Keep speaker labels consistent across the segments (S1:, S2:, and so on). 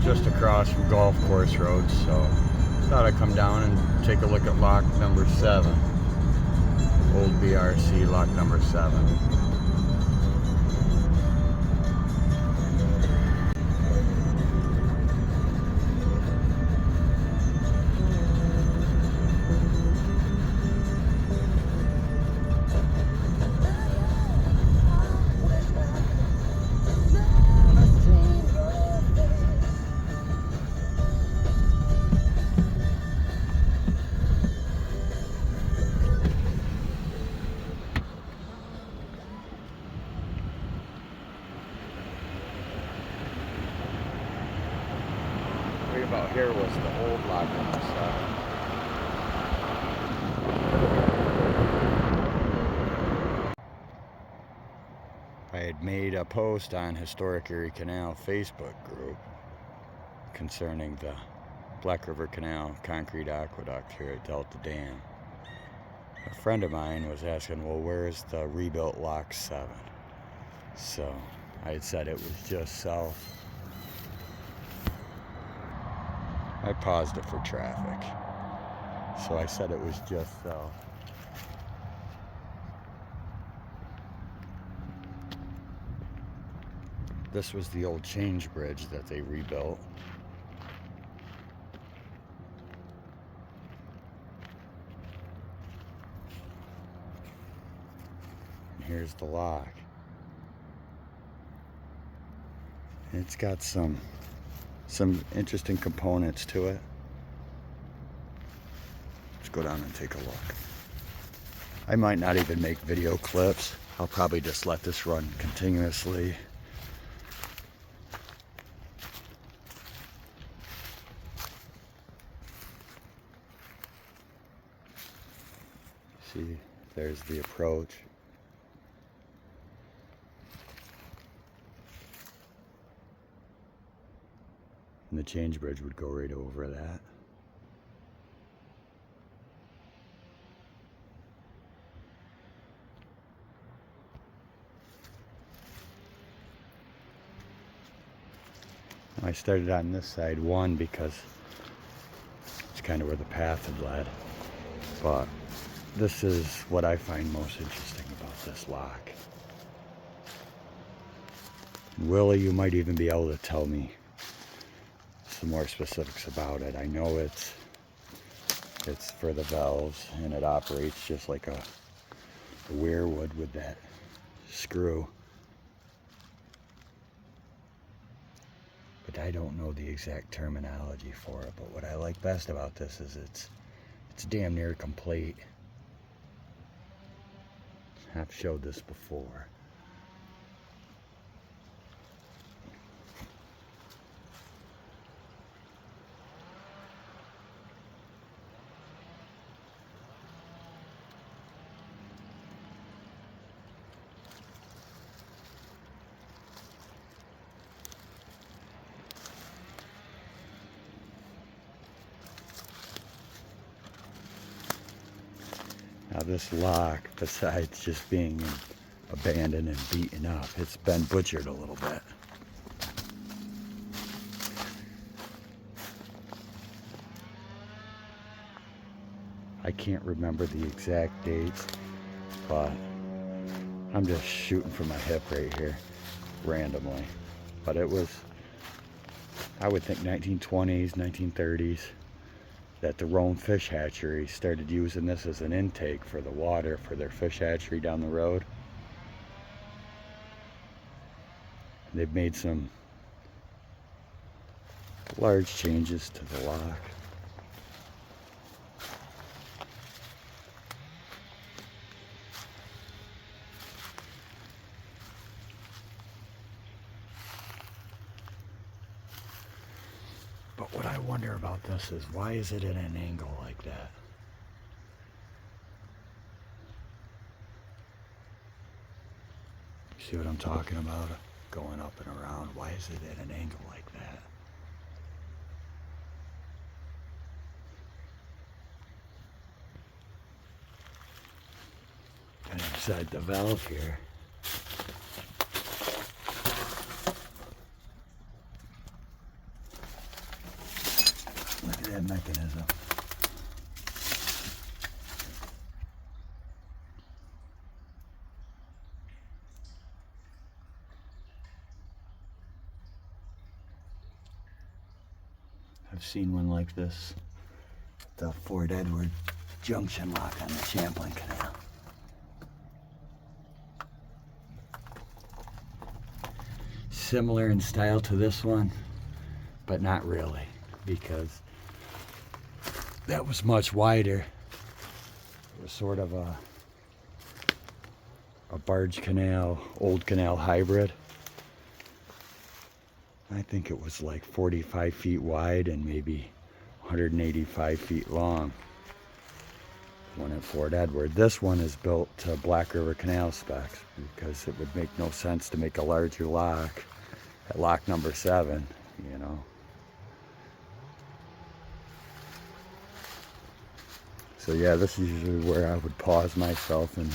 S1: just across from Golf Course Road, so thought I'd come down and take a look at lock number 7. Old BRC lock number 7. Right about here was the old lock number 7. I had made a post on Historic Erie Canal Facebook group concerning the Black River Canal concrete aqueduct here at Delta Dam. A friend of mine was asking, well, where's the rebuilt lock 7? So I had said it was just south. I paused it for traffic, so I said it was just south. This was the old change bridge that they rebuilt. And here's the lock. And it's got some interesting components to it. Let's go down and take a look. I might not even make video clips. I'll probably just let this run continuously. See, there's the approach. And the change bridge would go right over that. I started on this side, one, because it's kind of where the path had led. But this is what I find most interesting about this lock. Willie, you might even be able to tell me some more specifics about it. I know it's for the valves, and it operates just like a weir would with that screw. But I don't know the exact terminology for it. But what I like best about this is it's damn near complete. I've showed this before. Now this lock, besides just being abandoned and beaten up, it's been butchered a little bit. I can't remember the exact dates, but I'm just shooting from my hip right here, randomly. But it was, I would think 1920s, 1930s. That the Rome fish hatchery started using this as an intake for the water for their fish hatchery down the road. They've made some large changes to the lock. But what I wonder about this is, why is it at an angle like that? See what I'm talking about? Going up and around. Why is it at an angle like that? And inside the valve here, Look at that mechanism. I've seen one like this, the Fort Edward junction lock on the Champlain Canal. Similar in style to this one, but not really, because that was much wider. It was sort of a barge canal, old canal hybrid. I think it was like 45 feet wide and maybe 185 feet long. One at Fort Edward. This one is built to Black River Canal specs because it would make no sense to make a larger lock at lock number 7, you know. So yeah, this is usually where I would pause myself and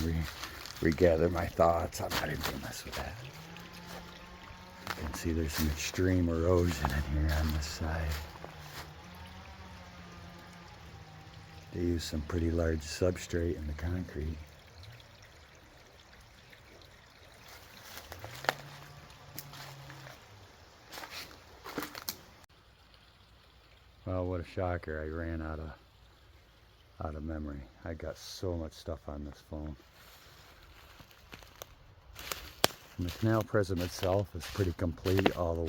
S1: regather my thoughts. I'm not even gonna mess with that. You can see there's some extreme erosion in here on this side. They use some pretty large substrate in the concrete. Well, what a shocker. I ran out of memory. I got so much stuff on this phone. And the canal prism itself is pretty complete all the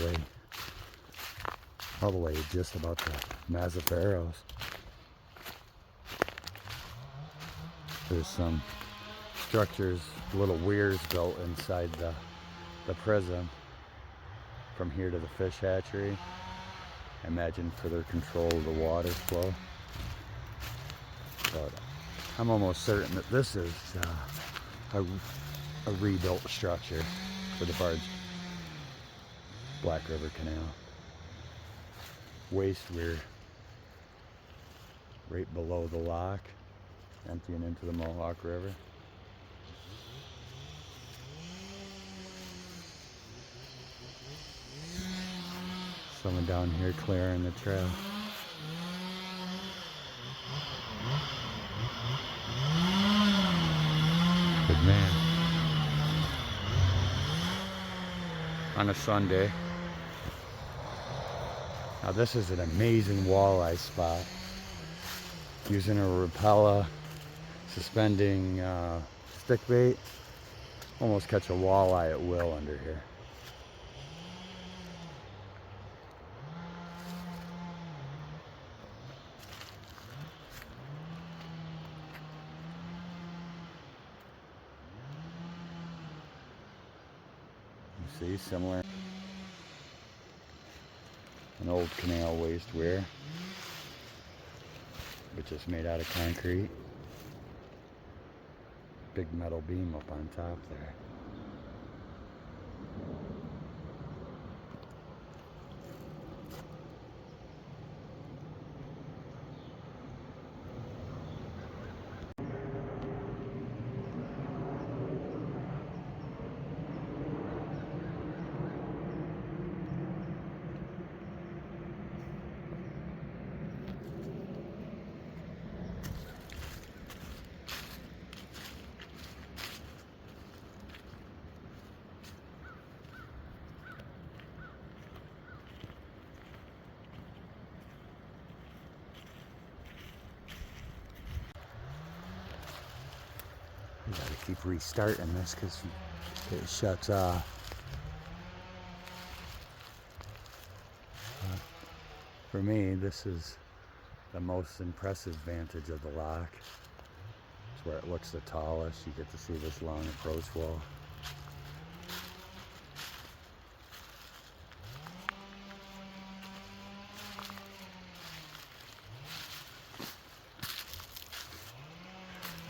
S1: way just about the Mazzaferros. There's some structures, little weirs built inside the prism from here to the fish hatchery. I imagine for their control of the water flow. But I'm almost certain that this is a rebuilt structure for the Barge Black River Canal. Waste weir right below the lock, emptying into the Mohawk River. Someone down here clearing the trail. Good man. On a Sunday. Now this is an amazing walleye spot. Using a Rapala, suspending stick bait. Almost catch a walleye at will under here. See, similar. An old canal waste weir, which is made out of concrete. Big metal beam up on top there. You gotta keep restarting this because it shuts off. For me, this is the most impressive vantage of the lock. It's where it looks the tallest. You get to see this long approach wall.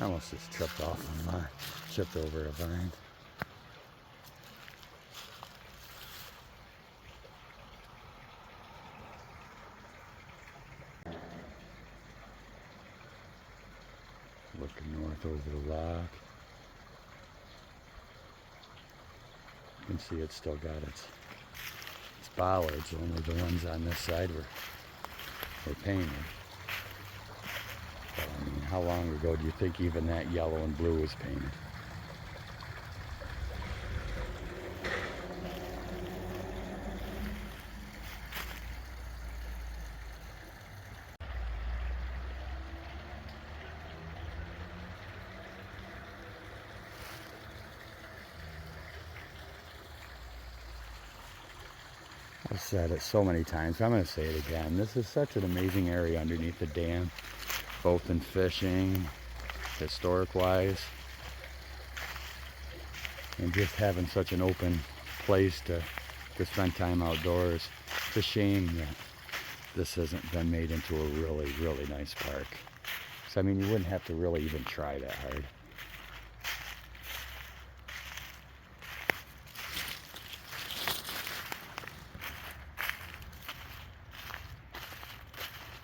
S1: I almost just tripped off on mine, tripped over a vine. Looking north over the lock. You can see it's still got its bollards, only the ones on this side were were painted. But, I mean, how long ago do you think even that yellow and blue was painted? I've said it so many times, I'm going to say it again. This is such an amazing area underneath the dam, both in fishing, historic-wise, and just having such an open place to spend time outdoors. It's a shame that this hasn't been made into a really, really nice park. So, I mean, you wouldn't have to really even try that hard.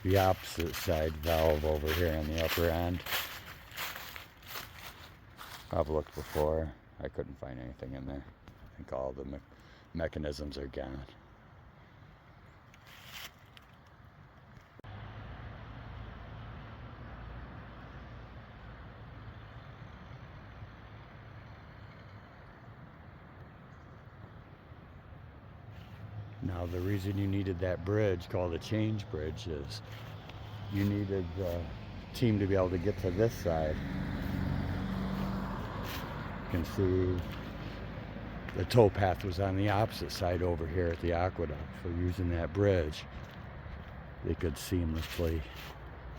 S1: The opposite side valve over here on the upper end, I've looked before. I couldn't find anything in there. I think all the mechanisms are gone. Now the reason you needed that bridge called a change bridge is you needed the team to be able to get to this side. You can see the towpath was on the opposite side over here at the aqueduct. So using that bridge, they could seamlessly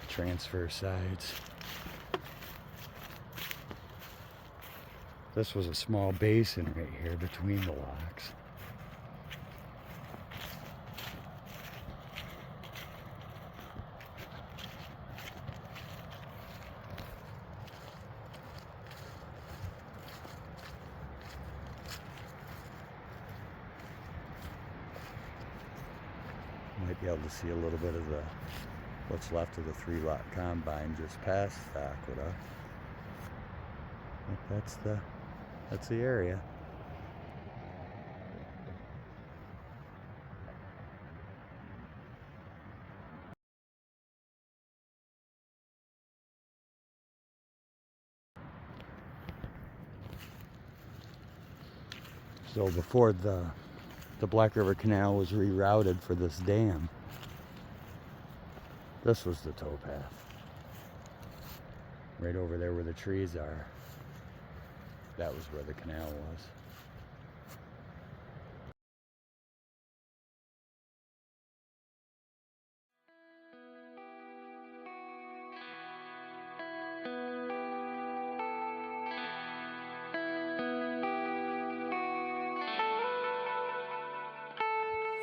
S1: transfer sides. This was a small basin right here between the locks. Might be able to see a little bit of what's left of the 3-lot combine just past the aqueduct. But that's the area. So before the Black River Canal was rerouted for this dam, this was the towpath. Right over there where the trees are, that was where the canal was.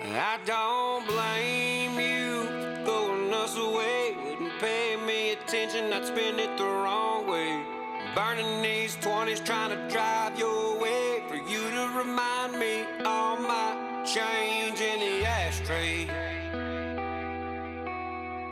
S2: I don't blame you for throwing us away. Wouldn't pay me attention, I'd spend it the wrong way. Burning these 20s trying to drive your